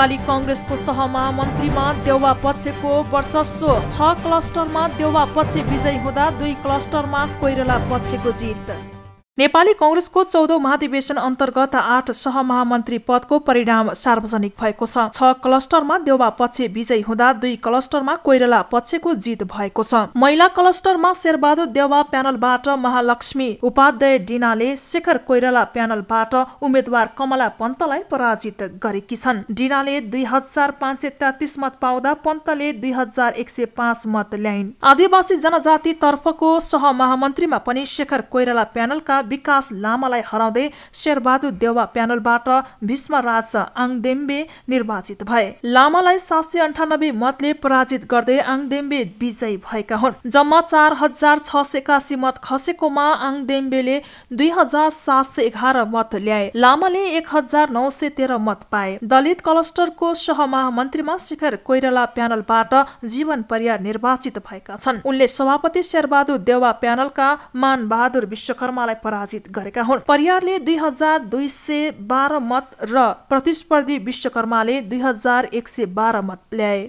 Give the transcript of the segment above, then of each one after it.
नेपाली कांग्रेसको सहमहामन्त्रीमा देउवा पक्षको वर्चस्व, 6 क्लस्टरमा देउवा पक्ष विजयी हुँदा 2 क्लस्टरमा कोइराला पक्षको जित। नेपाली कांग्रेसको 14औं महाधिवेशन अन्तर्गत 8 सहमहामन्त्री पदको परिणाम सार्वजनिक भएको छ। 6 क्लस्टरमा देउवा पक्ष विजयी हुँदा 2 क्लस्टरमा कोइराला पक्षको जित भएको छ। महिला क्लस्टरमा शेरबहादुर देउवा प्यानलबाट महालक्ष्मी उपाध्याय डिनाले शेखर कोइराला प्यानलबाट उम्मेद्वार कमला पन्तलाई पराजित गरेकी छन्। डिनाले 2533 मत पाउँदा पन्तले 2105 मत ल्याइन्। आदिवासी जनजाति तर्फको सहमहामन्त्रीमा पनि शेखर कोइराला प्यानलका विकास लामालाई हराउँदै शेरबहादुर देउवा प्यानलबाट भीष्मराज आङदेम्बे निर्वाचित भए। लामालाई 798 मतले पराजित गर्दै आङदेम्बे विजयी भएका हुन्। जम्मा 4681 मत खसेकोमा आङदेम्बेले 2711 मत ल्याए। लामाले 1913 मत पाए। दलित क्लस्टरको सहमहामन्त्रीमा शेखर कोइराला प्यानलबाट जीवन परियार निर्वाचित भएका छन्। उनले सभापति शेरबहादुर देउवा प्यानलका मान बहादुर विश्वकर्मालाई पराजित गरेका हुन्। परियारले 2212 मत र प्रतिस्पर्धी विश्वकर्माले 2112 मत ल्याए।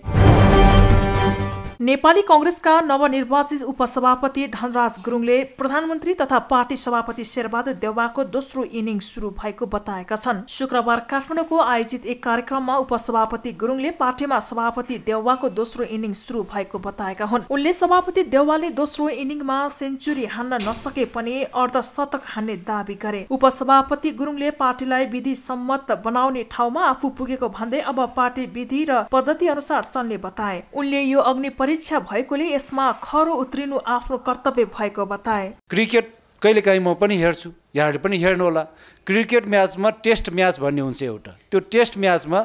नेपाली कांग्रेसका नवनिर्वाचित उपसभापति धनराज गुरुङले प्रधानमन्त्री तथा पार्टी सभापति शेरबहादुर देउवाको दोस्रो इनिङ्स सुरु भएको बताएका छन्। शुक्रबार काठमाडौँको आयोजित एक कार्यक्रममा उपसभापति गुरुङले पार्टीमा सभापति देउवाको दोस्रो इनिङ्स सुरु भएको बताएका हुन्। उनले सभापति देउवाले दोस्रो इनिङमा सेन्चुरी हान्न नसके पनि अर्धशतक हान्ने दावी गरे। उपसभापति गुरुङले पार्टीलाई विधि सम्मत बनाउने ठाउँमा आफू पुगेको भन्दै अब पार्टी विधि र पद्धति अनुसार चल्ने बताए। उनले यो अग्नि परीक्षा भएकोले यसमा खरो उत्रिनु आफ्नो कर्तव्य भएको बताए। क्रिकेट कहिलेकाहीँ म पनि हेर्छु, यहाँहरूले पनि हेर्नु होला। क्रिकेट म्याचमा टेस्ट म्याच भन्ने हुन्छ एउटा। त्यो टेस्ट म्याचमा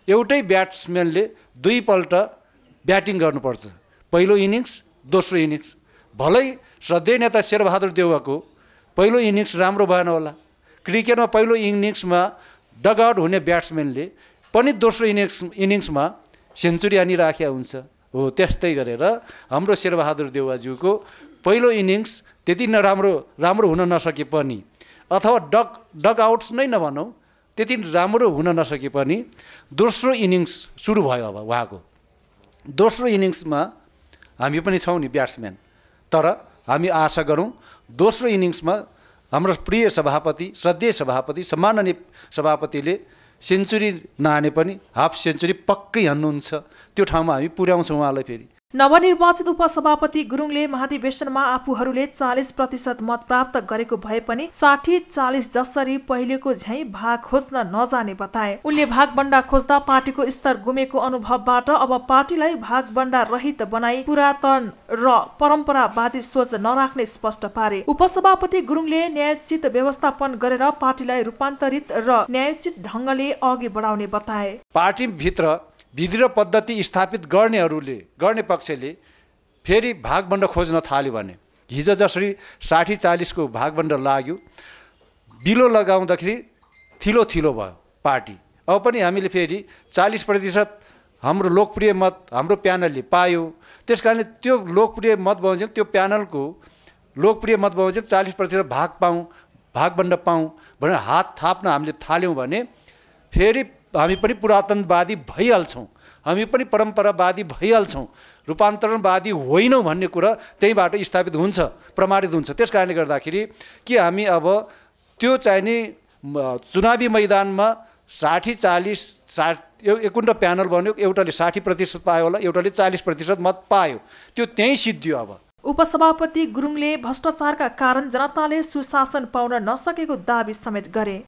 एउटै ब्याट्सम्यानले 2 पल्ट ब्याटिङ गर्नुपर्छ। पहिलो इनिङ्स, दोस्रो इनिङ्स। भलै श्रद्धेय नेता शेरबहादुर देउवाको पहिलो इनिङ्स राम्रो भएन होला। क्रिकेटमा पहिलो इनिङ्समा डगआउट हुने ब्याट्सम्यानले पनि दोस्रो इनिङ्समा सेन्चुरी हानिराखेका हुन्छ। हो त्यस्तै गरेर हाम्रो शेरबहादुर देउवाज्यूको पहिलो इनिङ्स त्यति राम्रो हुन नसके पनि, अथवा डगआउट नै नभनौँ, त्यति राम्रो हुन नसके पनि दोस्रो इनिङ्स सुरु भयो। अब उहाँको दोस्रो इनिङ्समा हामी पनि छौँ नि ब्याट्सम्यान, तर हामी आशा गरौँ दोस्रो इनिङ्समा हाम्रो प्रिय सभापति, श्रद्धेय सभापति, सम्माननीय सभापतिले सेन्चुरी नहाने पनि हाफ सेन्चुरी पक्कै हान्नुहुन्छ। त्यो ठाउँमा हामी पुर्याउँछौँ उहाँलाई फेरि। नवनिर्वाचित उपसभापति गुरुङले महाधिवेशनमा आफूहरूले 40% मत प्राप्त गरेको भए पनि 60-40 जसरी पहिलेको झैं भाग खोज्न नजाने बताए। उनले भागबण्डा खोज्दा पार्टीको स्तर गुमेको अनुभवबाट अब पार्टीलाई भागबण्डा रहित बनाई पुरातन र परम्परावादी सोच नराख्ने स्पष्ट पारे। उपसभापति गुरुङले न्यायोचित व्यवस्थापन गरेर पार्टीलाई रूपान्तरित र न्यायोचित ढङ्गले अघि बढाउने बताए। पार्टीभित्र विधि र पद्धति स्थापित गर्ने पक्षले फेरि भागबण्ड खोज्न थाल्यो भने, हिजो जसरी 60-40 को भागबण्ड लाग्यो, बिलो लगाउँदाखेरि थिलो भयो पार्टी। अब पनि हामीले फेरि 40% हाम्रो लोकप्रिय मत हाम्रो प्यानलले पायो। त्यसकारणले त्यो लोकप्रिय मत बमोजिम, त्यो प्यानलको लोकप्रिय मत बमोजिम 40% भागबण्ड पाऊँ भनेर हात थाप्न हामीले थाल्यौँ भने फेरि हामी पनि पुरातनवादी भइहाल्छौँ, हामी पनि परम्परावादी भइहाल्छौँ, रूपान्तरणवादी होइनौँ भन्ने कुरा त्यहीबाट स्थापित हुन्छ, प्रमाणित हुन्छ। त्यस कारणले गर्दाखेरि कि हामी अब त्यो चाहिने चुनावी मैदानमा 60-40 एकवटा प्यानल बन्यो, एउटाले 60% पायो होला, एउटाले 40% मत पायो, त्यो त्यहीँ सिद्धियो। अब उपसभापति गुरुङले भ्रष्टाचारका कारण जनताले सुशासन पाउन नसकेको दावी समेत गरे।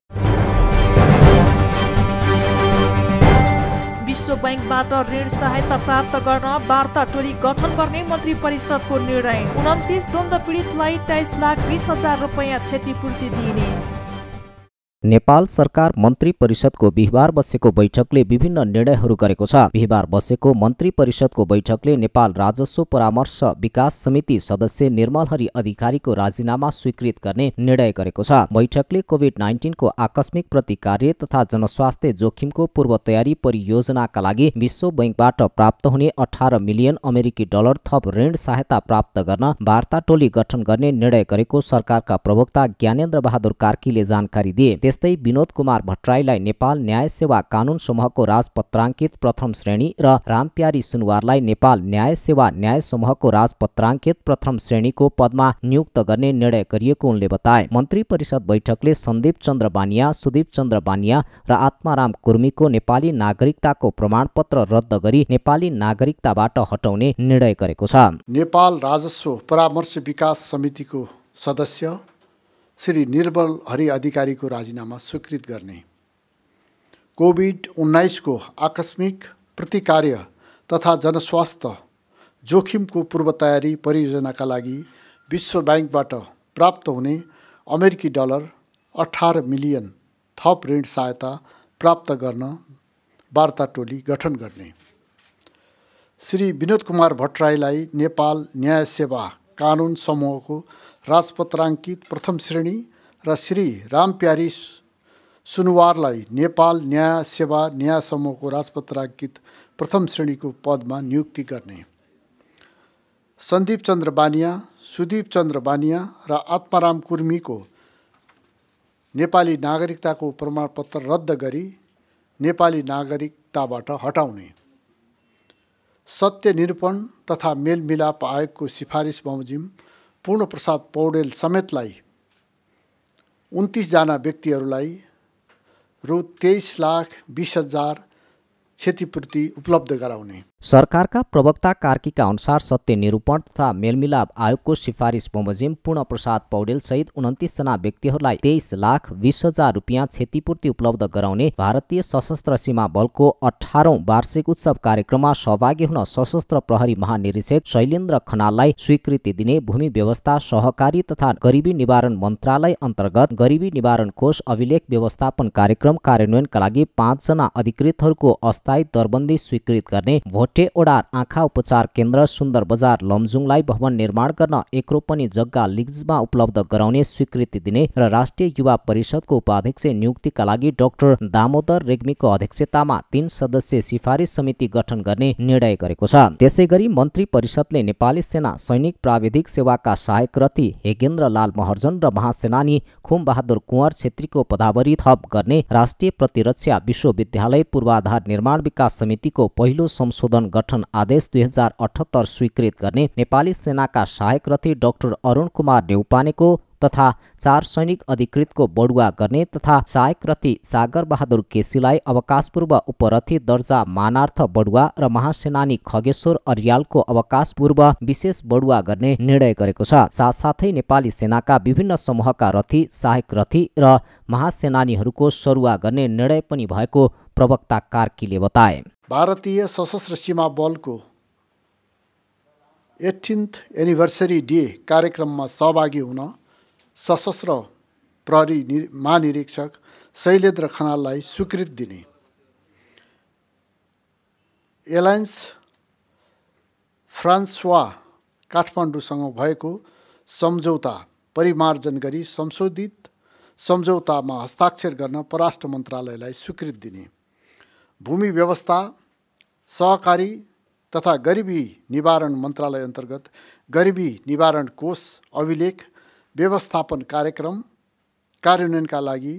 विश्व बैंकबाट ऋण सहायता प्राप्त गर्न वार्ता टोली गठन गर्ने मन्त्री परिषदको निर्णय। 29 द्वन्द्व पीडितलाई 23,20,000 रुपैयाँ क्षतिपूर्ति दिइने। नेपाल सरकार मन्त्री परिषदको बिहिबार बसेको बैठकले विभिन्न निर्णयहरू गरेको छ। बिहिबार बसेको मन्त्री परिषदको बैठकले नेपाल राजस्व परामर्श विकास समिति सदस्य निर्मलहरि अधिकारीको राजीनामा स्वीकृत गर्ने निर्णय गरेको छ। बैठकले कोभिड-19 को आकस्मिक प्रतिकार्य तथा जनस्वास्थ्य जोखिमको पूर्व तयारी परियोजनाका लागि विश्व बैंकबाट प्राप्त हुने 18 मिलियन अमेरिकी डलर थप ऋण सहायता प्राप्त गर्न वार्ता टोली गठन गर्ने निर्णय गरेको सरकारका प्रवक्ता ज्ञानेन्द्र बहादुर कार्कीले जानकारी दिए। त्यस्तै विनोद कुमार भट्टराईलाई नेपाल न्याय सेवा कानून समूहको राजपत्राङ्कित प्रथम श्रेणी र रामप्यारी सुनवारलाई नेपाल न्याय सेवा न्याय समूहको राजपत्राङ्कित प्रथम श्रेणीको पदमा नियुक्त गर्ने निर्णय गरिएको उनले बताए। मन्त्री परिषद बैठकले सन्दीप चन्द्र बानिया, सुदीप चन्द्र बानिया र आत्माराम कुर्मीको नेपाली नागरिकताको प्रमाणपत्र रद्द गरी नेपाली नागरिकताबाट हटाउने निर्णय गरेको छ। नेपाल राजस्व परामर्श विकास समितिको सदस्य श्री निर्मल हरि अधिकारीको राजीनामा स्वीकृत गर्ने, कोभिड-19 को आकस्मिक प्रतिकार्य तथा जनस्वास्थ्य जोखिमको पूर्व तयारी परियोजनाका लागि विश्व ब्याङ्कबाट प्राप्त हुने अमेरिकी डलर 18 मिलियन थप ऋण सहायता प्राप्त गर्न वार्ता टोली गठन गर्ने, श्री विनोद कुमार भट्टराईलाई नेपाल न्याय सेवा कानून समूहको राजपत्राङ्कित प्रथम श्रेणी र श्री रामप्यारी सुनवारलाई नेपाल न्याय सेवा न्याय समूहको राजपत्राङ्कित प्रथम श्रेणीको पदमा नियुक्ति गर्ने, सन्दीप चन्द्र बानिया, सुदीप चन्द्र बानिया र आत्माराम कुर्मीको नेपाली नागरिकताको प्रमाणपत्र रद्द गरी नेपाली नागरिकताबाट हटाउने, सत्य निरूपण तथा मेलमिलाप आयोगको सिफारिस बमोजिम पूर्ण प्रसाद पौडेल समेतलाई 29 जना व्यक्तिहरूलाई रु 23,20,000 क्षतिपूर्ति उपलब्ध गराउने। सरकारका प्रवक्ता कार्कीका अनुसार सत्य निरूपण तथा मेलमिलाप आयोगको सिफारिस बमोजिम पूर्ण प्रसाद पौडेल सहित 29 जना व्यक्तिहरूलाई 23,20,000 रुपियाँ क्षतिपूर्ति उपलब्ध गराउने भारतीय सशस्त्र सीमा बलको 18औं वार्षिक उत्सव कार्यक्रममा सहभागी हुन सशस्त्र प्रहरी महानिरीक्षक शैलेन्द्र खनाललाई स्वीकृति दिने भूमि व्यवस्था सहकारी तथा गरिबी निवारण मन्त्रालय अन्तर्गत गरिबी निवारण कोष अभिलेख व्यवस्थापन कार्यक्रम कार्यान्वयनका लागि 5 जना अधिकृतहरूको अस्थायी दरबन्दी स्वीकृत गर्ने, भोटे ओडार आँखा उपचार केन्द्र सुन्दर बजार लमजुङलाई भवन निर्माण गर्न 1 रोपनी जग्गा लिजमा उपलब्ध गराउने स्वीकृति दिने र राष्ट्रिय युवा परिषदको उपाध्यक्ष नियुक्तिका लागि डाक्टर दामोदर रेग्मीको अध्यक्षतामा 3 सदस्यीय सिफारिस समिति गठन गर्ने निर्णय गरेको छ। त्यसैगरी मन्त्री परिषदले नेपाली सेना सैनिक प्राविधिक सेवाका सहायक रथी हेगेन्द्र लाल महर्जन र महासेनानी खुम बहादुर कुँवर छेत्रीको पदावरी थप गर्ने, राष्ट्रिय प्रतिरक्षा विश्वविद्यालय पूर्वाधार निर्माण विकास समितिको पहिलो संशोधन गठन आदेश 2078 स्वीकृत गर्ने, नेपाली सेनाका सहायक रथी डाक्टर अरुण कुमार नेउपानेको तथा 4 सैनिक अधिकृतको बढुवा गर्ने तथा सहायक रथी सागर बहादुर केसीलाई अवकाशपूर्व उपरथी दर्जा मानार्थ बढुवा र महासेनानी खगेश्वर अर्यालको अवकाशपूर्व विशेष बढुवा गर्ने निर्णय गरेको छ। साथसाथै नेपाली सेनाका विभिन्न समूहका रथी, सहायक रथी र महासेनानीहरूको सरुवा गर्ने निर्णय पनि भएको प्रवक्ता कार्कीले बताए। भारतीय सशस्त्र सीमा बलको 18th एनिभर्सरी डे कार्यक्रममा सहभागी हुन सशस्त्र प्रहरी महानिरीक्षक शैलेन्द्र खनाललाई स्वीकृति दिने, एलायन्स फ्रान्सवा काठमाडौँसँग भएको सम्झौता परिमार्जन गरी संशोधित सम्झौतामा हस्ताक्षर गर्न परराष्ट्र मन्त्रालयलाई स्वीकृति दिने, भूमि व्यवस्था सहकारी तथा गरिबी निवारण मन्त्रालय अन्तर्गत गरिबी निवारण कोष अभिलेख व्यवस्थापन कार्यक्रम कार्यान्वयनका लागि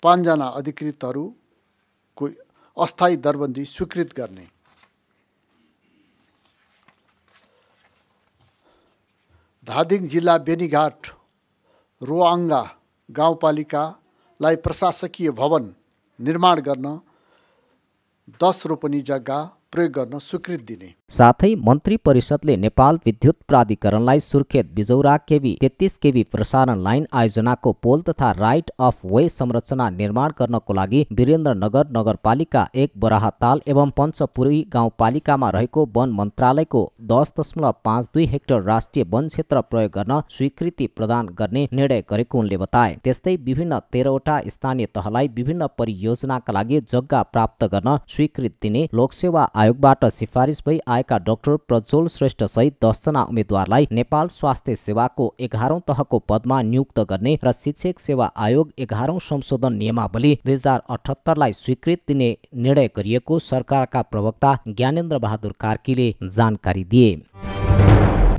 5 जना अधिकृतहरूको अस्थायी दरबन्दी स्वीकृत गर्ने, धादिङ जिल्ला बेनीघाट रोआङ्गा गाउँपालिकालाई प्रशासकीय भवन निर्माण गर्न 10 रोपनी जग्गा प्रयोग गर्न स्वीकृति दिने। साथै मन्त्री परिषदले नेपाल विद्युत प्राधिकरणलाई सुर्खेत बिजौरा केवी 33 केवी प्रसारण लाइन आयोजनाको पोल तथा राइट अफ वे संरचना निर्माण गर्नको लागि वीरेन्द्रनगर नगरपालिका 1 बराहताल एवं पञ्चपुरी गाउँपालिकामा रहेको वन मन्त्रालयको 10.52 हेक्टर राष्ट्रिय वन क्षेत्र प्रयोग गर्न स्वीकृति प्रदान गर्ने निर्णय गरेको उनले बताए। त्यस्तै विभिन्न 13वटा स्थानीय तहलाई विभिन्न परियोजनाका लागि जग्गा प्राप्त गर्न स्वीकृति दिने, लोकसेवा आयोगबाट सिफारिस भई आएका डाक्टर प्रज्वल श्रेष्ठ सहित 10 जना उम्मेद्वारलाई नेपाल स्वास्थ्य सेवाको 11औं तहको पदमा नियुक्त गर्ने र शिक्षक सेवा आयोग 11औं संशोधन नियमावली 2078 लाई स्वीकृति दिने निर्णय गरिएको सरकारका प्रवक्ता ज्ञानेन्द्र बहादुर कार्कीले जानकारी दिए।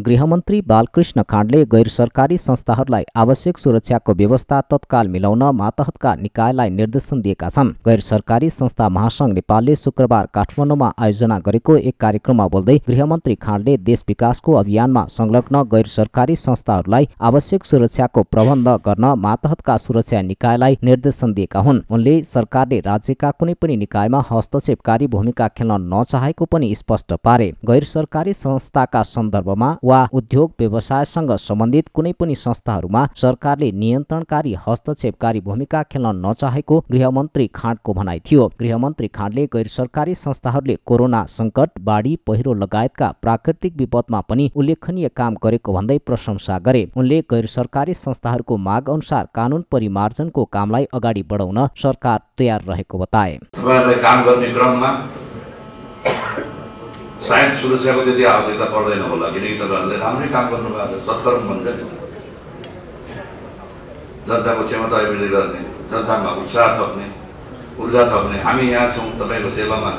गृहमन्त्री बालकृष्ण खाँडले गैर सरकारी संस्थाहरूलाई आवश्यक सुरक्षाको व्यवस्था तत्काल मिलाउन मातहतका निकायलाई निर्देशन दिएका छन्। गैर सरकारी संस्था महासंघ नेपालले शुक्रबार काठमाडौँमा आयोजना गरेको एक कार्यक्रममा बोल्दै गृहमन्त्री खाँडले देश विकासको अभियानमा संलग्न गैर सरकारी संस्थाहरूलाई आवश्यक सुरक्षाको प्रबन्ध गर्न मातहतका सुरक्षा निकायलाई निर्देशन दिएका हुन्। उनले सरकारले राज्यका कुनै पनि निकायमा हस्तक्षेपकारी भूमिका खेल्न नचाहेको पनि स्पष्ट पारे। गैर सरकारी संस्थाका सन्दर्भमा वा उद्योग व्यवसायसँग सम्बन्धित कुनै पनि संस्थाहरूमा सरकारले नियन्त्रणकारी हस्तक्षेपकारी भूमिका खेल्न नचाहेको गृहमन्त्री खाँडको भनाइ थियो। गृहमन्त्री खाँडले गैर सरकारी संस्थाहरूले कोरोना संकट, बाढी, पहिरो लगायतका प्राकृतिक विपदमा पनि उल्लेखनीय काम गरेको भन्दै प्रशंसा गरे। उनले गैर सरकारी संस्थाहरूको माग अनुसार कानून परिमार्जनको कामलाई अगाडि बढाउन सरकार तयार रहेको बताए। काम गर्ने क्रममा सायद सुरक्षाको त्यति आवश्यकता पर्दैन होला, किनकि तपाईँहरूले राम्रै काम गर्नुभएको छ। सत्कर्म भन्छ नि, जनताको क्षमता अभिवृद्धि गर्ने, जनतामा उत्साह थप्ने, ऊर्जा थप्ने। हामी यहाँ छौँ तपाईँको सेवामा,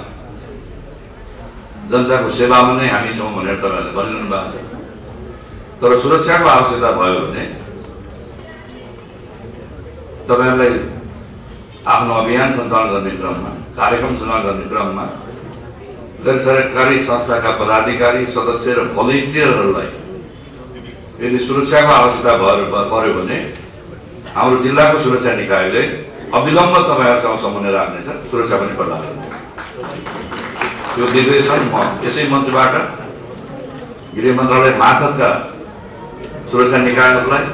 जनताको सेवामा नै हामी छौँ भनेर तपाईँहरूले भनिरहनु भएको छ। तर सुरक्षाको आवश्यकता भयो भने तपाईँहरूलाई आफ्नो अभियान सञ्चालन गर्ने क्रममा, कार्यक्रम सञ्चालन गर्ने क्रममा गैर सरकारी संस्थाका पदाधिकारी, सदस्य र भोलिन्टियरहरूलाई यदि सुरक्षाको आवश्यकता पर्यो भने हाम्रो जिल्लाको सुरक्षा निकायले अविलम्ब तपाईँहरूसँग समन्वय राख्नेछ, सुरक्षा पनि प्रदान गर्ने। यो निर्देशन म यसै मञ्चबाट गृह मन्त्रालय मार्फतका सुरक्षा निकायहरूलाई,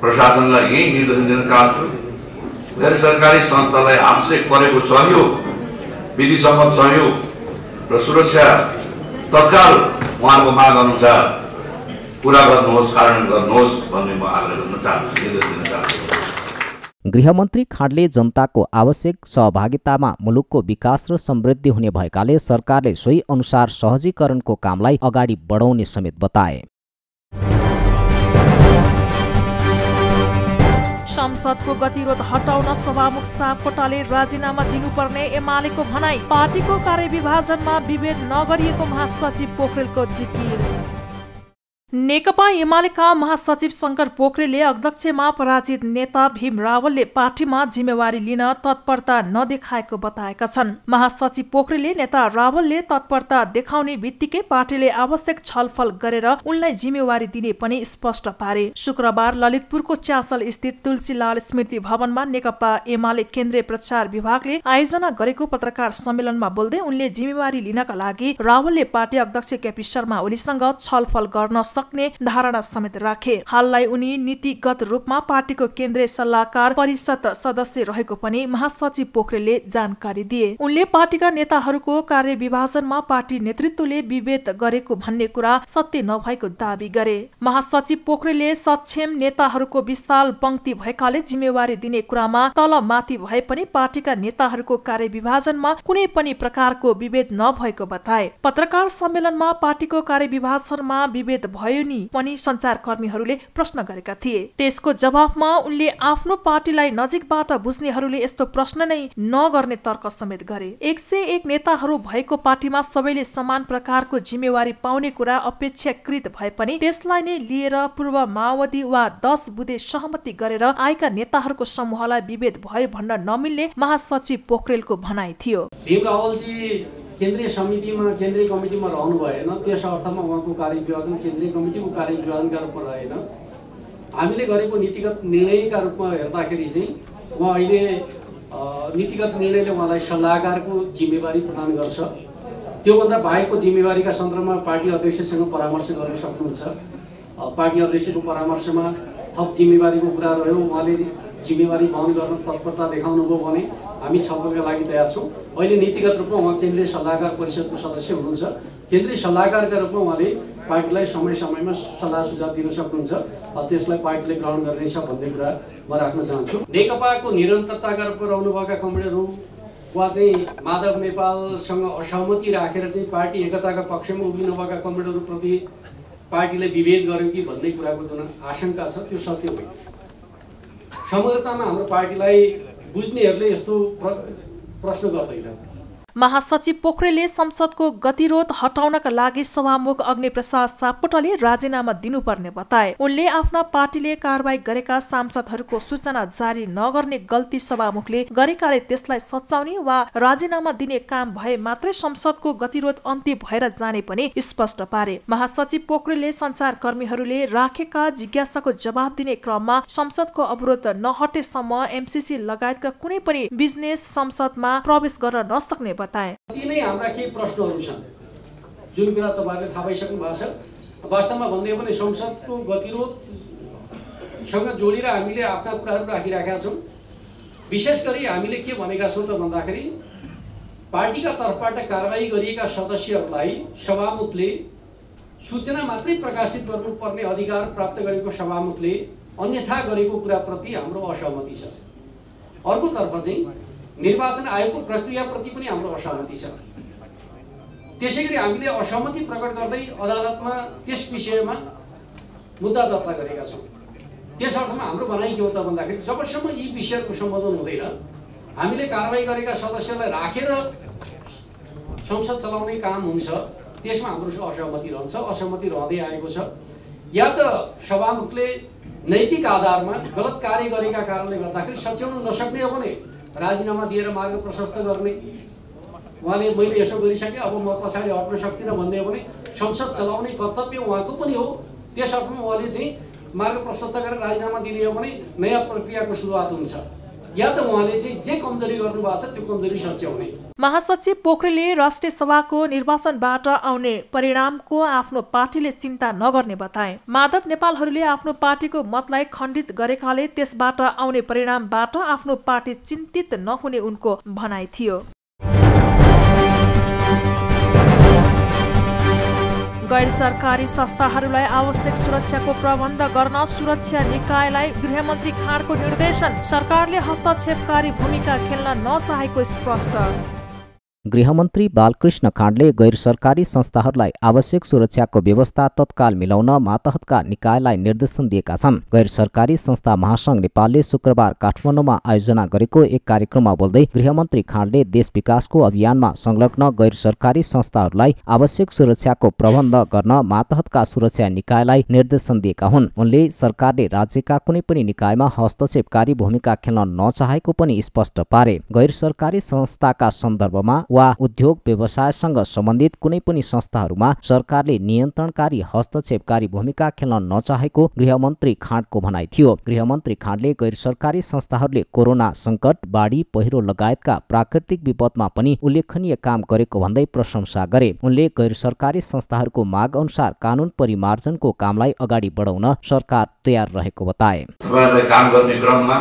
प्रशासनलाई यही निर्देशन दिन चाहन्छु। गैर सरकारी संस्थालाई आवश्यक परेको सहयोग, विधिसम्मत सहयोग र सुरक्षा तत्काल उहाँको माग अनुसार पूरा गर्नुहोस्, कार्यान्वयन गर्नुहोस् भन्ने म आग्रह गर्न चाहन्छु, निर्देश दिन चाहन्छु। गृहमन्त्री खाँडले जनताको आवश्यक सहभागितामा मुलुकको विकास र समृद्धि हुने भएकाले सरकारले सोही अनुसार सहजीकरणको कामलाई अगाडि बढाउने समेत बताए। संसदको गतिरोध हटाउन सभामुख सापकोटाले राजीनामा दिनुपर्ने एमालेको भनाई। पार्टीको कार्यविभाजनमा विभेद नगरिएको महासचिव पोखरेलको जिकिर। नेकपा एमालेका महासचिव शंकर पोखरेलले अध्यक्षमा पराजित नेता भीम रावलले पार्टीमा जिम्मेवारी लिन तत्परता नदेखाएको बताएका छन्। महासचिव पोखरेलले नेता रावलले तत्परता देखाउने बित्तिकै पार्टीले आवश्यक छलफल गरेर उनलाई जिम्मेवारी दिने पनि स्पष्ट पारे। शुक्रबार ललितपुरको च्याचल स्थित तुलसीलाल स्मृति भवनमा नेकपा एमाले केन्द्रीय प्रचार विभागले आयोजना गरेको पत्रकार सम्मेलनमा बोल्दै उनले जिम्मेवारी लिनका लागि रावलले पार्टी अध्यक्ष केपी शर्मा ओलीसँग छलफल गर्न सक्ने धारणा समेत राखे। हाललाई उनी नीतिगत रूपमा पार्टीको केन्द्रीय सल्लाहकार परिषद सदस्य रहेको पनि महासचिव पोखरेलले जानकारी दिए। उनले पार्टीका नेताहरूको कार्यविभाजनमा पार्टी नेतृत्वले विभेद गरेको भन्ने कुरा सत्य नभएको दावी गरे। महासचिव पोखरेलले सक्षम नेताहरूको विशाल पंक्ति भएकाले जिम्मेवारी दिने कुरामा तलमाथि भए पनि पार्टीका नेताहरूको कार्यविभाजनमा कुनै पनि प्रकारको विभेद नभएको बताए। पत्रकार सम्मेलनमा पार्टीको कार्यविभाजनमा विभेद भयो नि पनि सञ्चारकर्मीहरूले प्रश्न गरेका थिए। त्यसको जवाफमा उनले आफ्नो पार्टीलाई नजिकबाट बुझ्नेहरूले यस्तो प्रश्न नै नगर्ने तर्क समेत गरे। 101 नेताहरू भएको पार्टीमा सबैले समान प्रकारको जिम्मेवारी पाउने कुरा अपेक्षाकृत भए पनि त्यसलाई नै लिएर पूर्व माओवादी वा 10 बुँदे सहमति गरेर आएका नेताहरूको समूहलाई विभेद भयो भन्न नमिल्ने महासचिव पोखरेलको भनाइ थियो। भीम रावलजी केन्द्रीय समितिमा, केन्द्रीय कमिटीमा रहनु भएन, त्यस अर्थमा उहाँको कार्यविभाजन केन्द्रीय कमिटीको कार्यविभाजनका रूपमा रहेन। हामीले गरेको नीतिगत निर्णयका रूपमा हेर्दाखेरि चाहिँ उहाँ अहिले नीतिगत निर्णयले उहाँलाई सल्लाहकारको जिम्मेवारी प्रदान गर्छ। त्योभन्दा बाहेकको जिम्मेवारीका सन्दर्भमा पार्टी अध्यक्षसँग परामर्श गर्न सक्नुहुन्छ। पार्टी अध्यक्षको परामर्शमा थप जिम्मेवारीको कुरा रह्यो, उहाँले जिम्मेवारी वहन गर्न तत्परता देखाउनुभयो भने हामी छलफलका लागि तयार छौँ। अहिले नीतिगत रूपमा उहाँ केन्द्रीय सल्लाहकार परिषदको सदस्य हुनुहुन्छ। केन्द्रीय सल्लाहकारका रूपमा उहाँले पार्टीलाई समय समयमा सल्लाह सुझाव दिन सक्नुहुन्छ। त्यसलाई पार्टीले ग्रहण गर्नेछ भन्ने कुरा म राख्न चाहन्छु। नेकपाको निरन्तरताका रूपमा रहनुभएका कमरेडहरू वा चाहिँ माधव नेपालसँग असहमति राखेर चाहिँ पार्टी एकताका पक्षमा उभिनुभएका कमरेडहरूप्रति पार्टीले विभेद गर्यो कि भन्ने कुराको जुन आशंका छ त्यो सत्य होइन। समग्रतामा हाम्रो पार्टीलाई बुझ्नेहरूले यस्तो प्रश्न गर्दैन। महासचिव पोखरेलले संसदको गतिरोध हटाउनका लागि सभामुख अग्निप्रसाद सापकोटाले राजीनामा दिनुपर्ने बताए। उनले आफ्ना पार्टीले कारबाही गरेका सांसदहरूको सूचना जारी नगर्ने गल्ती सभामुखले गरेकाले त्यसलाई सच्याउने वा राजीनामा दिने काम भए मात्रै संसदको गतिरोध अन्त्य भएर जाने पनि स्पष्ट पारे। महासचिव पोखरेलले सञ्चारकर्मीहरूले राखेका जिज्ञासाको जवाब दिने क्रममा संसदको अवरोध नहटेसम्म एमसीसी लगायतका कुनै पनि बिजनेस संसदमा प्रवेश गर्न नसक्ने बताए। ती नै हाम्रा केही प्रश्नहरू छन् जुन कुरा तपाईहरुले थाहा पाइसक्नु भएको छ। वास्तवमा भन्दै हो भने संसदको गतिरोधसँग जोडेर हामीले आफ्ना कुराहरू राखिराखेका छौँ। विशेष गरी हामीले के भनेका छौँ त भन्दाखेरि पार्टीका तर्फबाट कारबाही गरिएका सदस्यहरूलाई सभामुखले सूचना मात्रै प्रकाशित गर्नुपर्ने अधिकार प्राप्त गरेको सभामुखले अन्यथा गरेको कुराप्रति हाम्रो असहमति छ। अर्कोतर्फ चाहिँ निर्वाचन आयोगको प्रक्रियाप्रति पनि हाम्रो असहमति छ। त्यसैगरी हामीले असहमति प्रकट गर्दै अदालतमा त्यस विषयमा मुद्दा दर्ता गरेका छौँ। त्यस अर्थमा हाम्रो भनाइ के हो त भन्दाखेरि जबसम्म यी विषयहरूको सम्बोधन हुँदैन हामीले कारबाही गरेका सदस्यलाई राखेर संसद चलाउने काम हुन्छ त्यसमा हाम्रो असहमति रहन्छ। असहमति रहँदै आएको छ। या त सभामुखले नैतिक आधारमा गलत कार्य गरेका कारणले गर्दाखेरि सच्याउन नसक्ने हो भने राजीनामा दिएर मार्ग प्रशस्त गर्ने। उहाँले मैले यसो गरिसकेँ अब म पछाडि हट्न सक्दिनँ भन्दै हो भने संसद चलाउने कर्तव्य उहाँको पनि हो। त्यस अर्थमा उहाँले चाहिँ मार्ग प्रशस्त गरेर राजीनामा दिने हो भने नयाँ प्रक्रियाको सुरुवात हुन्छ। या त उहाँले चाहिँ जे कमजोरी गर्नुभएको छ त्यो कमजोरी सच्याउने। महासचिव पोखरेलले राष्ट्रिय सभाको निर्वाचनबाट आउने परिणामको आफ्नो पार्टीले चिन्ता नगर्ने बताए। माधव नेपालहरूले आफ्नो पार्टीको मतलाई खण्डित गरेकाले त्यसबाट आउने परिणामबाट आफ्नो पार्टी चिन्तित नहुने उनको भनाइ थियो। गैर सरकारी संस्थाहरूलाई आवश्यक सुरक्षाको प्रबन्ध गर्न सुरक्षा निकायलाई गृहमन्त्री खाँडको निर्देशन। सरकारले हस्तक्षेपकारी भूमिका खेल्न नचाहेको स्पष्ट। गृहमन्त्री बालकृष्ण खाँडले गैर सरकारी संस्थाहरूलाई आवश्यक सुरक्षाको व्यवस्था तत्काल मिलाउन मातहतका निकायलाई निर्देशन दिएका छन्। गैर सरकारी संस्था महासंघ नेपालले शुक्रबार काठमाडौँमा आयोजना गरेको एक कार्यक्रममा बोल्दै गृहमन्त्री खाँडले देश विकासको अभियानमा संलग्न गैर सरकारी संस्थाहरूलाई आवश्यक सुरक्षाको प्रबन्ध गर्न मातहतका सुरक्षा निकायलाई निर्देशन दिएका हुन्। उनले सरकारले राज्यका कुनै पनि निकायमा हस्तक्षेपकारी भूमिका खेल्न नचाहेको पनि स्पष्ट पारे। गैर सरकारी संस्थाका सन्दर्भमा वा उद्योग व्यवसायसँग सम्बन्धित कुनै पनि संस्थाहरूमा सरकारले नियन्त्रणकारी हस्तक्षेपकारी भूमिका खेल्न नचाहेको गृहमन्त्री खाँडको भनाइ थियो। गृहमन्त्री खाँडले गैर सरकारी संस्थाहरूले कोरोना संकट, बाढी, पहिरो लगायतका प्राकृतिक विपदमा पनि उल्लेखनीय काम गरेको भन्दै प्रशंसा गरे। उनले गैर सरकारी संस्थाहरूको माग अनुसार कानून परिमार्जनको कामलाई अगाडि बढाउन सरकार तयार रहेको बताए। काम गर्ने क्रममा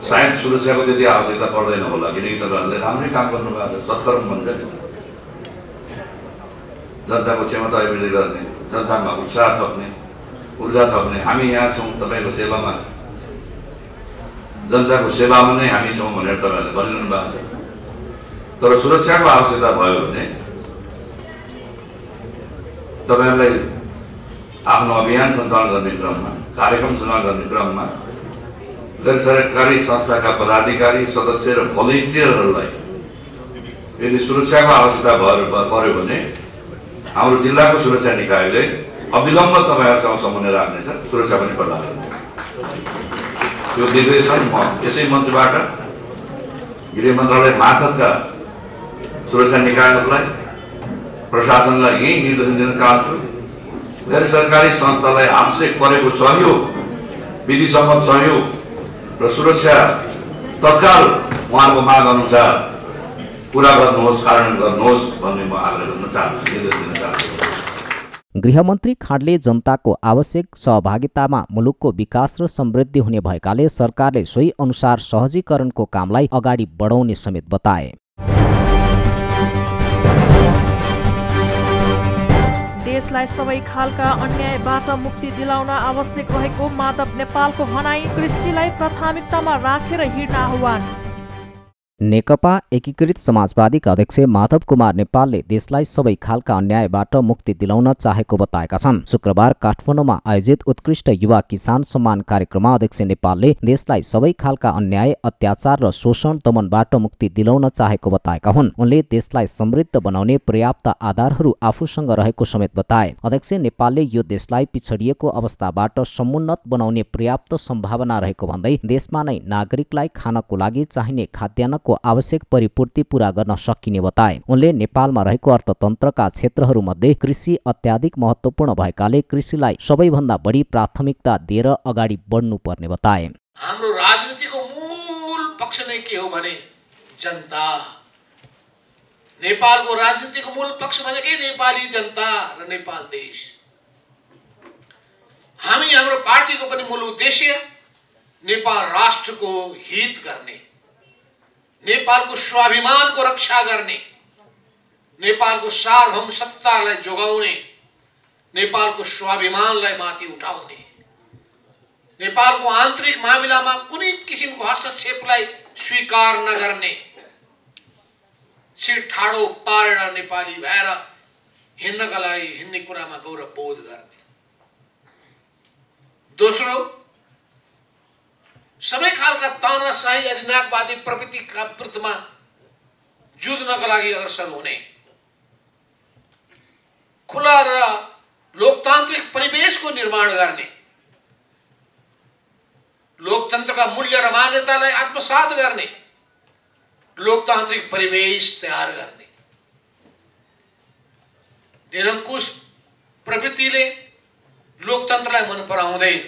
सायद सुरक्षाको त्यति आवश्यकता पर्दैन होला किनकि तपाईँहरूले राम्रै काम गर्नुभएको छ। सत्कर्म भन्छ नि, जनताको क्षमता अभिवृद्धि गर्ने, जनतामा उत्साह थप्ने, ऊर्जा थप्ने। हामी यहाँ छौँ तपाईँको सेवामा, जनताको सेवामा नै हामी छौँ भनेर तपाईँहरूले भनिरहनु भएको छ। तर सुरक्षाको आवश्यकता भयो भने तपाईँहरूलाई आफ्नो अभियान सञ्चालन गर्ने क्रममा, कार्यक्रम सञ्चालन गर्ने क्रममा गैर सरकारी संस्थाका पदाधिकारी, सदस्य र भोलिन्टियरहरूलाई यदि सुरक्षाको आवश्यकता पर्यो भने हाम्रो जिल्लाको सुरक्षा निकायले अविलम्ब तपाईँहरूसँग सम्बन्ध राख्नेछ, सुरक्षा पनि प्रदान गर्नेछ। त्यो निर्देशन म यसै मञ्चबाट गृह मन्त्रालय मार्फतका सुरक्षा निकायहरूलाई, प्रशासनलाई यही निर्देशन दिन चाहन्छु। गैर सरकारी संस्थालाई आवश्यक परेको सहयोग, विधिसम्मत सहयोग र सुरक्षा तत्काल उहाँको माग अनुसार पूरा गर्नुहोस्, कार्यान्वयन गर्नुहोस् भन्ने म आग्रह गर्न चाहन्छु, निर्देश दिन चाहन्छु। गृहमन्त्री खाँडले जनताको आवश्यक सहभागितामा मुलुकको विकास र समृद्धि हुने भएकाले सरकारले सोही अनुसार सहजीकरणको कामलाई अगाडि बढाउने समेत बताए। देशलाई सबै खालका अन्यायबाट मुक्ति दिलाउन आवश्यक रहेको माधव नेपालको भनाई। कृषिलाई प्राथमिकतामा राखेर हिँड्न आह्वान। नेकपा एकीकृत समाजवादीका अध्यक्ष माधव कुमार नेपालले देशलाई सबै खालका अन्यायबाट मुक्ति दिलाउन चाहेको बताएका छन्। शुक्रबार काठमाडौँमा आयोजित उत्कृष्ट युवा किसान सम्मान कार्यक्रममा अध्यक्ष नेपालले देशलाई सबै खालका अन्याय, अत्याचार र शोषण दमनबाट मुक्ति दिलाउन चाहेको बताएका हुन्। उनले देशलाई समृद्ध बनाउने पर्याप्त आधारहरू आफूसँग रहेको समेत बताए। अध्यक्ष नेपालले यो देशलाई पिछडिएको अवस्थाबाट समुन्नत बनाउने पर्याप्त सम्भावना रहेको भन्दै देशमा नै नागरिकलाई खानको लागि चाहिने खाद्यान्नको आवश्यक परिपूर्ति पूरा गर्न सकिने बताए। उनले नेपालमा रहेको अर्थतन्त्रका क्षेत्रहरूमध्ये कृषि अत्याधिक महत्त्वपूर्ण भएकाले कृषिलाई सबैभन्दा बढी प्राथमिकता दिएर अगाडि बढ्नुपर्ने बताए। हाम्रो राजनीतिको मूल पक्ष नै के हो भने जनता। नेपालको राजनीतिको मूल पक्ष भनेकै नेपाली जनता र नेपाल देश। हाम्रो पार्टीको पनि मूल उद्देश्य नेपाल राष्ट्रको हित गर्ने, नेपालको स्वाभिमानको रक्षा गर्ने, नेपालको सार्वभौम सत्तालाई जोगाउने, नेपालको स्वाभिमानलाई माथि उठाउने, नेपालको आन्तरिक मामिलामा कुनै किसिमको हस्तक्षेपलाई स्वीकार नगर्ने, शिर ठाडो पारेर नेपाली भएर हिँड्नका लागि हिँड्ने कुरामा गौरव बोध गर्ने। दोस्रो, सबै खालका तानाशाही अधिनायकवादी प्रवृत्तिका विरुद्धमा जुझ्नका लागि अग्रसर हुने, खुला र लोकतान्त्रिक परिवेशको निर्माण गर्ने, लोकतन्त्रका मूल्य र मान्यतालाई आत्मसात गर्ने, लोकतान्त्रिक परिवेश तयार गर्ने। निरङ्कुश प्रवृत्तिले लोकतन्त्रलाई मन पराउँदैन।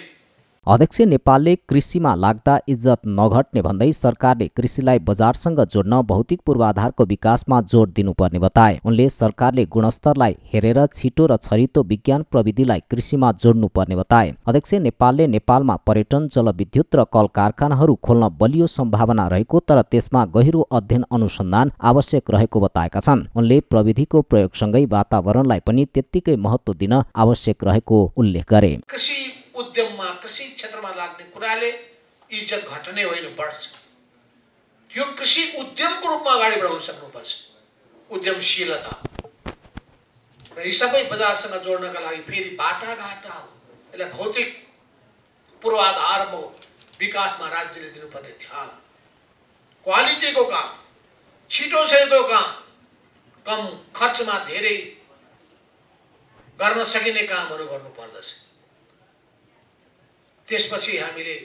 अध्यक्ष नेपालले कृषिमा लाग्दा इज्जत नघट्ने भन्दै सरकारले कृषिलाई बजारसँग जोड्न भौतिक पूर्वाधारको विकासमा जोड दिनुपर्ने बताए। उनले सरकारले गुणस्तरलाई हेरेर छिटो र छरितो विज्ञान प्रविधिलाई कृषिमा जोड्नुपर्ने बताए। अध्यक्ष नेपालले नेपालमा पर्यटन, जलविद्युत र कल कारखानाहरू खोल्न बलियो सम्भावना रहेको तर त्यसमा गहिरो अध्ययन अनुसन्धान आवश्यक रहेको बताएका छन्। उनले प्रविधिको प्रयोगसँगै वातावरणलाई पनि त्यत्तिकै महत्त्व दिन आवश्यक रहेको उल्लेख गरे। उद्यममा, कृषि क्षेत्रमा लाग्ने कुराले इज्जत घट्ने होइन, बढ्छ। यो कृषि उद्यमको रूपमा अगाडि बढाउन सक्नुपर्छ। उद्यमशीलता र यी सबै बजारसँग जोड्नका लागि फेरि बाटाघाटाहरू, यसलाई भौतिक पूर्वाधारको विकासमा राज्यले दिनुपर्ने ध्यान, क्वालिटीको काम, छिटो छिटो काम, कम खर्चमा धेरै गर्न सकिने कामहरू गर्नुपर्दछ। त्यसपछि हामीले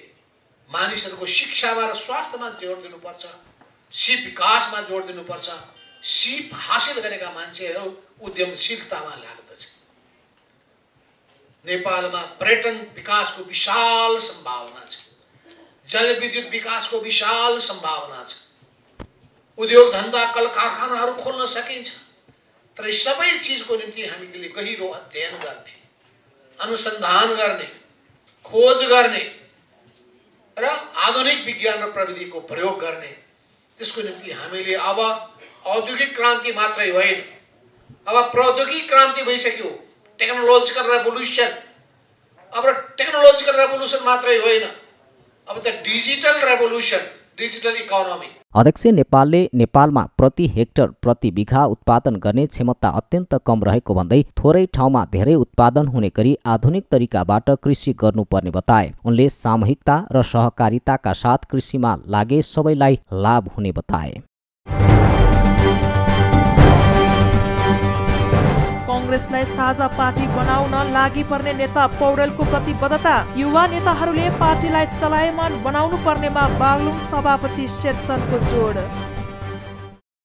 मानिसहरूको शिक्षामा र स्वास्थ्यमा जोड दिनुपर्छ, सिप विकासमा जोड दिनुपर्छ। सिप हासिल गरेका मान्छेहरू उद्यमशीलतामा लाग्दछ। नेपालमा पर्यटन विकासको विशाल सम्भावना छ, जलविद्युत विकासको विशाल सम्भावना छ, उद्योग धन्दा कल कारखानाहरू खोल्न सकिन्छ। तर यी सबै चिजको निम्ति हामीले गहिरो अध्ययन गर्ने, अनुसन्धान गर्ने, खोज गर्ने र आधुनिक विज्ञान र प्रविधिको प्रयोग गर्ने। त्यसको निम्ति हामीले अब औद्योगिक क्रान्ति मात्रै होइन, अब प्रौद्योगिक क्रान्ति भइसक्यो, टेक्नोलोजिकल रेभोल्युसन। अब टेक्नोलोजिकल रेभोल्युसन मात्रै होइन, अब त डिजिटल रेभोल्युसन, डिजिटल इकोनोमी। अध्यक्ष नेपालले नेपालमा प्रति हेक्टर प्रति बिघा उत्पादन गर्ने क्षमता अत्यन्त कम रहेको भन्दै थोरै ठाउँमा धेरै उत्पादन हुने गरी आधुनिक तरिकाबाट कृषि गर्नुपर्ने बताए। उनले सामूहिकता र सहकारिताका साथ कृषिमा लागे सबैलाई लाभ हुने बताए। कांग्रेसलाई साझा पार्टी बनाउन लागि पर्ने नेता पौडेलको प्रतिबद्धता। युवा नेताहरूले पार्टीलाई चलायमान बनाउनु पर्नेमा बागलुङ सभापति शेरचनको जोड।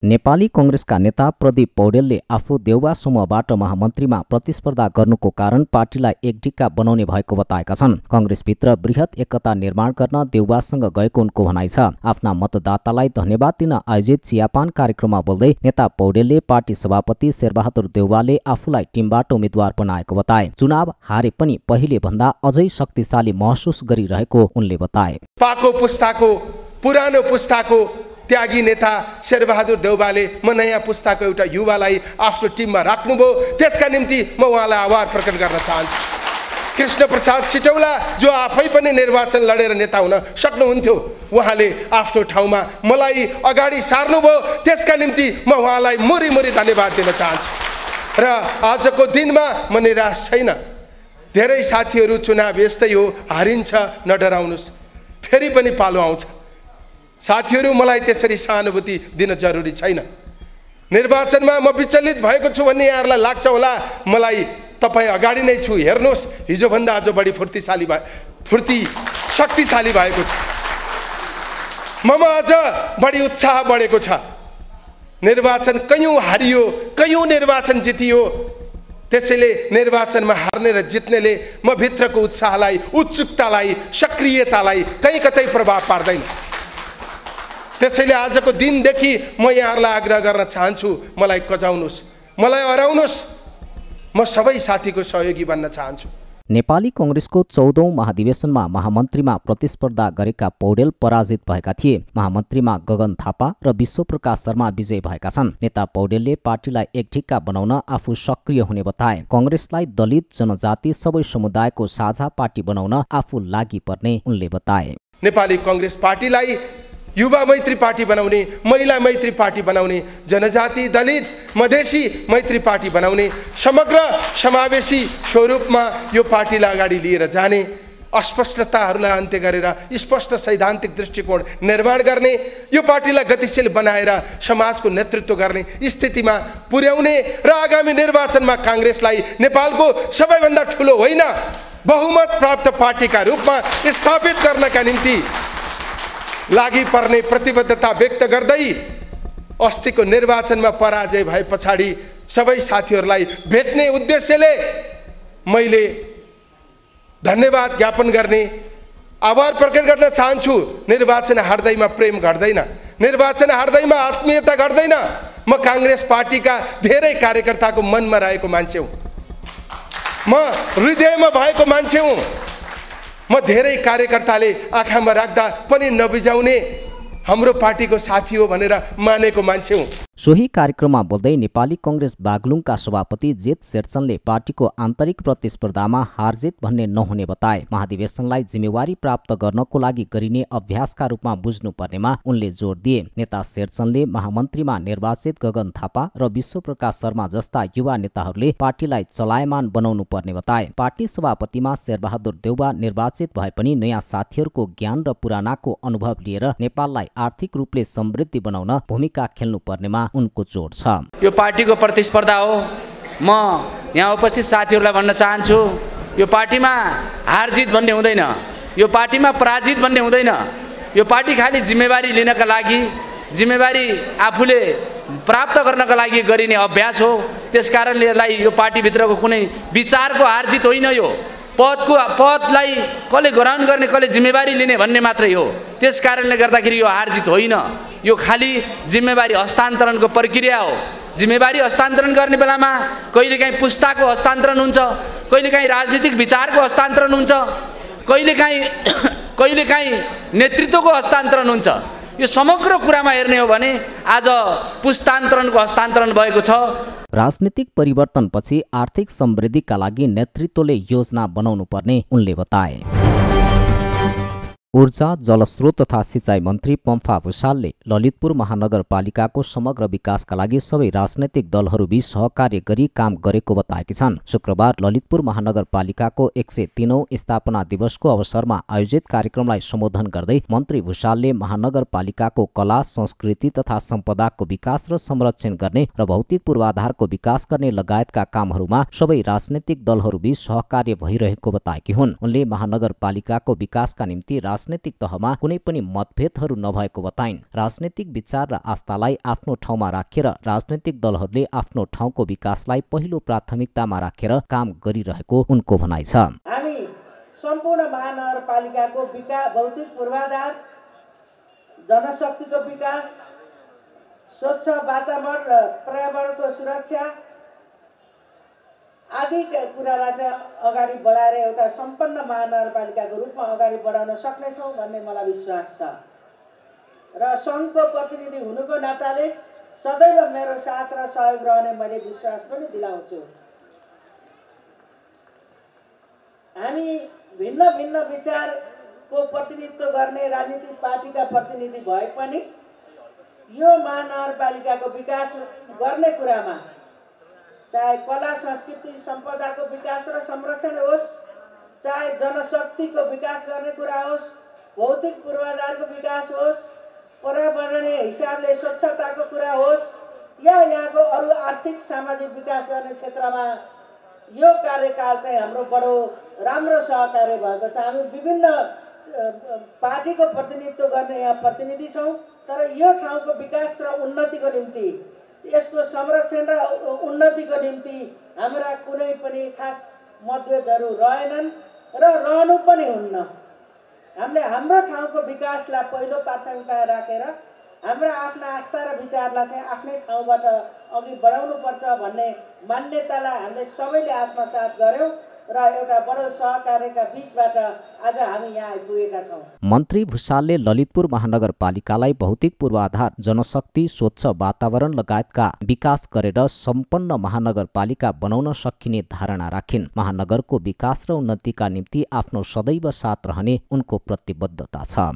नेपाली कांग्रेसका नेता प्रदीप पौडेलले आफू देउवा समूहबाट महामन्त्रीमा प्रतिस्पर्धा गर्नुको कारण पार्टीलाई एकडिक्का बनाउने भएको बताएका छन्। कांग्रेसभित्र बृहत एकता निर्माण गर्न देउवासँग गएको उनको भनाइ छ। आफ्ना मतदातालाई धन्यवाद दिन आयोजित चियापान कार्यक्रममा बोल्दै नेता पौडेलले पार्टी सभापति शेरबहादुर देउवाले आफूलाई टिमबाट उम्मेद्वार बनाएको बताए। चुनाव हारे पनि पहिले भन्दा अझै शक्तिशाली महसुस गरिरहेको उनले बताए। पाको पुस्ताको, पुरानो पुस्ताको त्यागी नेता शेरबहादुर देउवाले म नयाँ पुस्ताको एउटा युवालाई आफ्नो टिममा राख्नुभयो। त्यसका निम्ति म उहाँलाई आभार प्रकट गर्न चाहन्छु। कृष्णप्रसाद सिटौला जो आफै पनि निर्वाचन लडेर नेता हुन सक्नुहुन्थ्यो, उहाँले आफ्नो ठाउँमा मलाई अगाडि सार्नुभयो। त्यसका निम्ति म उहाँलाई मुरी धन्यवाद दिन चाहन्छु। र आजको दिनमा म निराश छैन। धेरै साथीहरू चुनाव यस्तै हो, हारिन्छ, नडराउनुस्, फेरि पनि पालो आउँछ। साथीहरू, मलाई त्यसरी सहानुभूति दिन जरुरी छैन। निर्वाचनमा म विचलित भएको छु भन्ने यहाँहरूलाई लाग्छ होला। मलाई तपाईँ अगाडि नै छु, हेर्नुहोस्, हिजोभन्दा अझ बढी शक्तिशाली भएको छु। ममा अझ बढी उत्साह बढेको छ। निर्वाचन कयौँ हारियो, कयौँ निर्वाचन जितियो। त्यसैले निर्वाचनमा हार्ने र जित्नेले म भित्रको उत्साहलाई, उत्सुकतालाई, सक्रियतालाई कहीँ कतै प्रभाव पार्दैन। त्यसैले आजको दिनदेखि म यहाँहरूलाई आग्रह गर्न चाहन्छु, मलाई कजाउनुहोस्, मलाई हराउनुहोस्, म सबै साथीको सहयोगी बन्न चाहन्छु। नेपाली कांग्रेसको 14औं महाधिवेशनमा महामन्त्रीमा प्रतिस्पर्धा गरेका पौडेल पराजित भएका थिए। महामन्त्रीमा गगन थापा र विश्वप्रकाश शर्मा विजयी भएका छन्। नेता पौडेलले पार्टीलाई एकठिक्का बनाउन आफू सक्रिय हुने बताए। कांग्रेसलाई दलित, जनजाति सबै समुदायको साझा पार्टी बनाउन आफू लागि पर्ने उनले बताए। नेपाली कांग्रेस पार्टीलाई युवा मैत्री पार्टी बनाउने, महिला मैत्री पार्टी बनाउने, जनजाति, दलित, मधेसी मैत्री पार्टी बनाउने, समग्र समावेशी स्वरूपमा यो पार्टीलाई अगाडि लिएर जाने, अस्पष्टताहरूलाई अन्त्य गरेर स्पष्ट सैद्धान्तिक दृष्टिकोण निर्माण गर्ने, यो पार्टीलाई गतिशील बनाएर समाजको नेतृत्व गर्ने स्थितिमा पुर्याउने र आगामी निर्वाचनमा कांग्रेसलाई नेपालको सबैभन्दा ठुलो होइन, बहुमत प्राप्त पार्टीका रूपमा स्थापित गर्नका निम्ति लागि पर्ने प्रतिबद्धता व्यक्त गर्दै अस्तिको निर्वाचनमा पराजय भए पछाडि सबै साथीहरूलाई भेट्ने उद्देश्यले मैले धन्यवाद ज्ञापन गर्ने, आभार प्रकट गर्न चाहन्छु। निर्वाचन हार्दैमा प्रेम घट्दैन, निर्वाचन हार्दैमा आत्मीयता घट्दैन। म कांग्रेस पार्टीका धेरै कार्यकर्ताको मनमा रहेको मान्छे हुँ, म हृदयमा भएको मान्छे हुँ। म धेरै कार्यकर्ताले आँखामा राख्दा पनि नबिजाउने हाम्रो पार्टीको साथी हो भनेर मानेको मान्छे हुँ। सोही कार्यक्रममा बोल्दै नेपाली कांग्रेस बागलुङका सभापति जेत शेरचनले पार्टीको आन्तरिक प्रतिस्पर्धामा हारजित भन्ने नहुने बताए। महाधिवेशनलाई जिम्मेवारी प्राप्त गर्नको लागि गरिने अभ्यासका रूपमा बुझ्नुपर्नेमा उनले जोड दिए। नेता शेरचनले महामन्त्रीमा निर्वाचित गगन थापा र विश्वप्रकाश शर्मा जस्ता युवा नेताहरूले पार्टीलाई चलायमान बनाउनु पर्ने बताए। पार्टी सभापतिमा शेरबहादुर देउवा निर्वाचित भए पनि नयाँ साथीहरूको ज्ञान र पुरानाको अनुभव लिएर नेपाललाई आर्थिक रूपले समृद्धि बनाउन भूमिका खेल्नु पर्नेमा उनको जोड छ। यो पार्टीको प्रतिस्पर्धा हो। म यहाँ उपस्थित साथीहरूलाई भन्न चाहन्छु, यो पार्टीमा हारजित भन्ने हुँदैन, यो पार्टीमा पराजित भन्ने हुँदैन। यो पार्टी खालि जिम्मेवारी लिनका लागि, जिम्मेवारी आफूले प्राप्त गर्नका लागि गरिने अभ्यास हो। त्यसकारणले यसलाई यो पार्टीभित्रको कुनै विचारको हारजित होइन। यो पदलाई कसले ग्रहण गर्ने, कसले जिम्मेवारी लिने भन्ने मात्रै हो। त्यसकारणले गर्दाखेरि यो हारजित होइन, यो खालि जिम्मेवारी हस्तान्तरणको प्रक्रिया हो। जिम्मेवारी हस्तान्तरण गर्ने बेलामा कहिलेकाहीँ पुस्ताको हस्तान्तरण हुन्छ, कहिलेकाहीँ राजनीतिक विचारको हस्तान्तरण हुन्छ, कहिलेकाहीँ नेतृत्वको हस्तान्तरण हुन्छ। यो समग्र कुरामा हेर्ने हो भने आज पुस्तान्तरणको हस्तान्तरण भएको छ। राजनीतिक परिवर्तनपछि आर्थिक समृद्धिका लागि नेतृत्वले योजना बनाउनु पर्ने उनले बताए। ऊर्जा, जलस्रोत तथा सिंचाई मन्त्री पम्फा भुषालले ललितपुर महानगरपालिकाको समग्र विकासका लागि सबै राजनैतिक दलहरूबीच सहकार्य गरी काम गरेको बताएकी छन्। शुक्रबार ललितपुर महानगरपालिकाको 103औं स्थापना दिवसको अवसरमा आयोजित कार्यक्रमलाई सम्बोधन गर्दै मन्त्री भुषालले महानगरपालिकाको कला, संस्कृति तथा सम्पदाको विकास र संरक्षण गर्ने र भौतिक पूर्वाधारको विकास गर्ने लगायतका कामहरूमा सबै राजनैतिक दलहरूबीच सहकार्य भइरहेको बताएकी हुन्। उनले महानगरपालिकाको विकासका निम्ति राजनैतिक तहमा कुनै पनि मतभेदहरू नभएको बताइन्। राजनैतिक विचार र आस्थालाई आफ्नो ठाउँमा राखेर राजनैतिक दलहरूले आफ्नो ठाउँको विकासलाई पहिलो प्राथमिकतामा राखेर काम गरिरहेको उनको भनाइ छ। हामी सम्पूर्ण महानगरपालिकाको विकास, भौतिक पूर्वाधार, जनशक्तिको विकास, स्वच्छ वातावरण र पर्यावरणको सुरक्षा आदि कुरालाई चाहिँ अगाडि बढाएर एउटा सम्पन्न महानगरपालिकाको रूपमा अगाडि बढाउन सक्नेछौँ भन्ने मलाई विश्वास छ र सङ्घको प्रतिनिधि हुनुको नाताले सदैव मेरो साथ र सहयोग रहने मैले विश्वास पनि दिलाउँछु। हामी भिन्न भिन्न विचारको प्रतिनिधित्व गर्ने राजनीतिक पार्टीका प्रतिनिधि भए पनि यो महानगरपालिकाको विकास गर्ने कुरामा चाहे कला संस्कृति सम्पदाको विकास र संरक्षण होस्, चाहे जनशक्तिको विकास गर्ने कुरा होस्, भौतिक पूर्वाधारको विकास होस्, पर्यावरणीय हिसाबले स्वच्छताको कुरा होस् या यहाँको अरू आर्थिक सामाजिक विकास गर्ने क्षेत्रमा यो कार्यकाल चाहिँ हाम्रो बडो राम्रो सहकार्य भएको छ। हामी विभिन्न पार्टीको प्रतिनिधित्व गर्ने यहाँ प्रतिनिधि छौँ, तर यो ठाउँको विकास र उन्नतिको निम्ति, यसको संरक्षण र उन्नतिको निम्ति हाम्रा कुनै पनि खास मतभेदहरू रहेनन् र रहनु पनि हुन्न। हामीले हाम्रो ठाउँको विकासलाई पहिलो प्राथमिकता राखेर हाम्रा आफ्ना आस्था र विचारलाई चाहिँ आफ्नै ठाउँबाट अघि बढाउनुपर्छ भन्ने मान्यतालाई हामीले सबैले आत्मसात गर्यौँ र एउटा बडो सहकार्यका बीचबाट आज हामी यहाँ आइपुगेका छौँ। मन्त्री भुसालले ललितपुर महानगरपालिकालाई भौतिक पूर्वाधार, जनशक्ति, स्वच्छ वातावरण लगायतका विकास गरेर सम्पन्न महानगरपालिका बनाउन सकिने धारणा राखिन्। महानगरको विकास र उन्नतिका निम्ति आफ्नो सदैव साथ रहने उनको प्रतिबद्धता छ।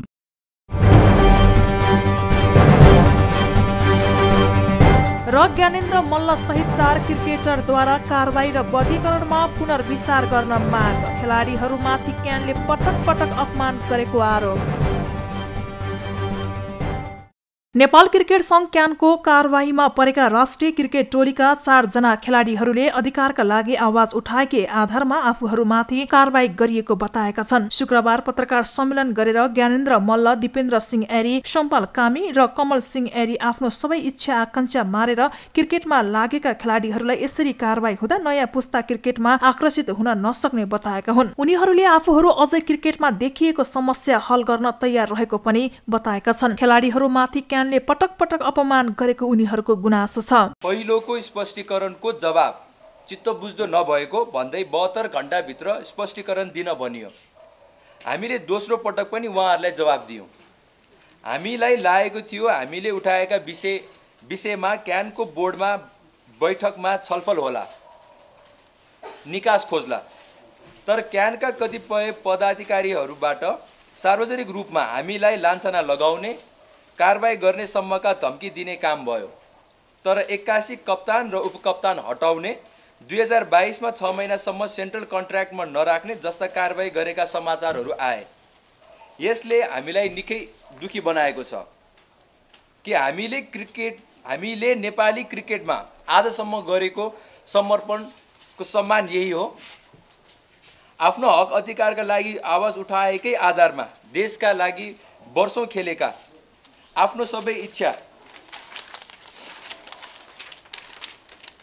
र ज्ञानेन्द्र मल्ल सहित 4 क्रिकेटरद्वारा कारबाही र वर्गीकरणमा पुनर्विचार गर्न माग। खेलाडीहरूमाथि क्यानले पटक पटक अपमान गरेको आरोप। नेपाल क्रिकेट संघ क्यानको कारबाहीमा परेका राष्ट्रिय क्रिकेट टोलीका 4 जना खेलाडीहरूले अधिकारका लागि आवाज उठाएकै आधारमा आफूहरूमाथि कारबाही गरिएको बताएका छन्। शुक्रबार पत्रकार सम्मेलन गरेर ज्ञानेन्द्र मल्ल, दिपेन्द्र सिंह एरी, सोमपाल कामी र कमल सिंह एरी आफ्नो सबै इच्छा आकांक्षा मारेर क्रिकेटमा लागेका खेलाडीहरूलाई यसरी कारबाही हुँदा नयाँ पुस्ता क्रिकेटमा आकर्षित हुन नसक्ने बताएका हुन्। उनीहरूले आफूहरू अझै क्रिकेटमा देखिएको समस्या हल गर्न तयार रहेको पनि बताएका छन्। खेलाडीहरूमाथि क्यानले पटक पटक अपमान गरेको उनीहरूको गुनासो छ। पहिलोको स्पष्टीकरणको जवाब चित्त बुझ्दो नभएको भन्दै 72 घण्टाभित्र स्पष्टीकरण दिन भनियो। हामीले दोस्रो पटक पनि उहाँहरूलाई जवाब दियौँ। हामीलाई लागेको थियो हामीले उठाएका विषयमा क्यानको बोर्डमा बैठकमा छलफल होला, निकास खोज्ला। तर क्यानका कतिपय पदाधिकारीहरूबाट सार्वजनिक रूपमा हामीलाई लान्छना लगाउने, कारबाही गर्ने सम्मका धम्की दिने काम भयो। तर 81 कप्तान र उपकप्तान हटाउने, 2022 मा 6 महिनासम्म सेन्ट्रल कन्ट्र्याक्टमा नराख्ने जस्ता कारबाही गरेका समाचारहरू आए। यसले हामीलाई निकै दुखी बनाएको छ कि हामीले नेपाली क्रिकेटमा आजसम्म गरेको समर्पणको सम्मान यही हो। आफ्नो हक अधिकारका लागि आवाज उठाएकै आधारमा देशका लागि वर्षौं खेलेका, आफ्नो सबै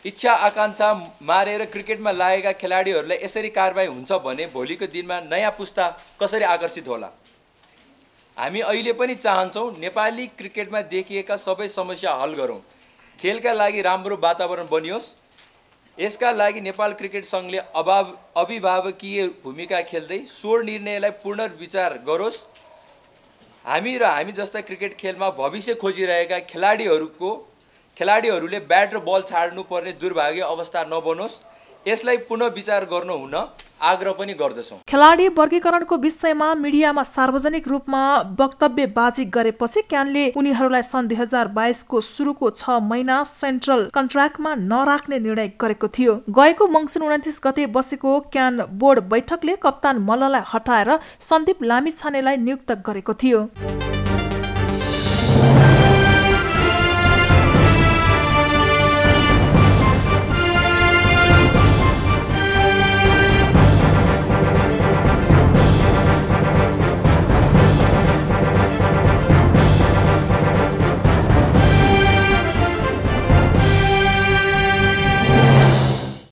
इच्छा आकांक्षा मारेर क्रिकेटमा लागेका खेलाडीहरूलाई यसरी कारबाही हुन्छ भने भोलिको दिनमा नयाँ पुस्ता कसरी आकर्षित होला। हामी अहिले पनि चाहन्छौँ नेपाली क्रिकेटमा देखिएका सबै समस्या हल गरौँ, खेलका लागि राम्रो वातावरण बनियोस्। यसका लागि नेपाल क्रिकेट संघले अभिभावकीय भूमिका खेल्दै सोर निर्णयलाई पुनर्विचार गरोस्। हामी जस्ता क्रिकेट खेलमा भविष्य खोजिरहेका खेलाडीहरूले ब्याट र बल छाड्नुपर्ने दुर्भाग्य अवस्था नबनोस्। यसलाई पुनः विचार गर्नु हुन आग्रह पनि गर्दछौँ। खेलाडी वर्गीकरणको विषयमा मिडियामा सार्वजनिक रूपमा वक्तव्यबाजी गरेपछि क्यानले उनीहरूलाई सन् 2022 को सुरुको 6 महिना सेन्ट्रल कन्ट्र्याक्टमा नराख्ने निर्णय गरेको थियो। गएको मङ्सिर 29 गते बसेको क्यान बोर्ड बैठकले कप्तान मल्ललाई हटाएर सन्दीप लामिछानेलाई नियुक्त गरेको थियो।